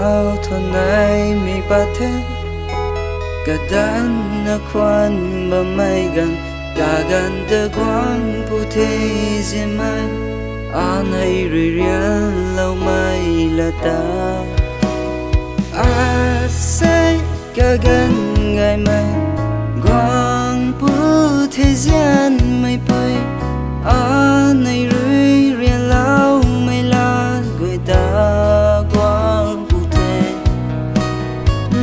lao thôn này mi ba thế cả đàn na khoan ba mai gần cả gần de quang pu thế gì mai anh ấy riêng lâu mai là ta à say cả gần ngày mai quang pu thế gian mai bơi anh ấy riêng lâu mai là người ta quang pu thế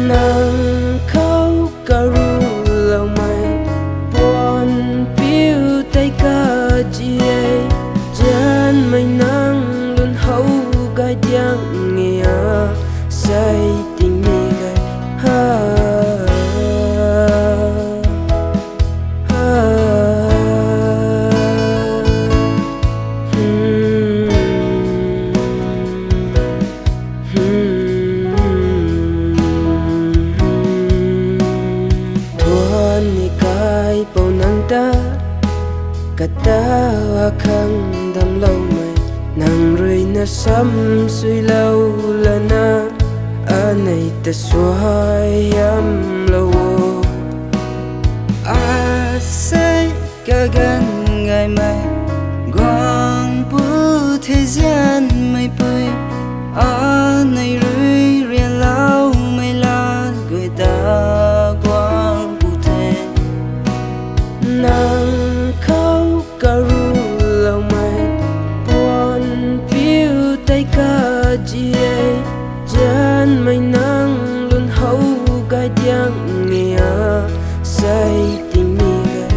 nàng khâu cà ru lâu mai buồn piu tay ca chi gian mai nàng luôn hậu gai tiếng nghe say tình mi gai ha kata akan dam lâu mai nàng rơi na sắm suy lâu là na anay ta suai am lâu à say cả gần ngày mai quang pu thế gian mai bơi anay riêng lâu mai là người ta quang pu thế nàng khâu cà ru lâu mai buồn piu tay ca chi gian mai nàng luôn hậu gai tiếng nghe say tình mi gai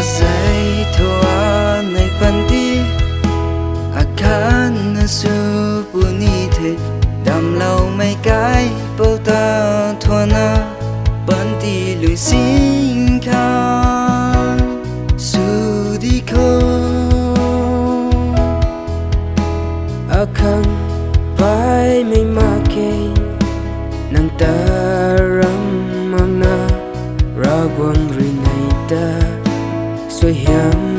say thoa nay panti akan na su puni the dam lâu mấy cái bao ta thoa na panti lui xin khan su đi ko akan pai mai ma ke nang ta ram mang na ra quang ri nei ta xoay hiểm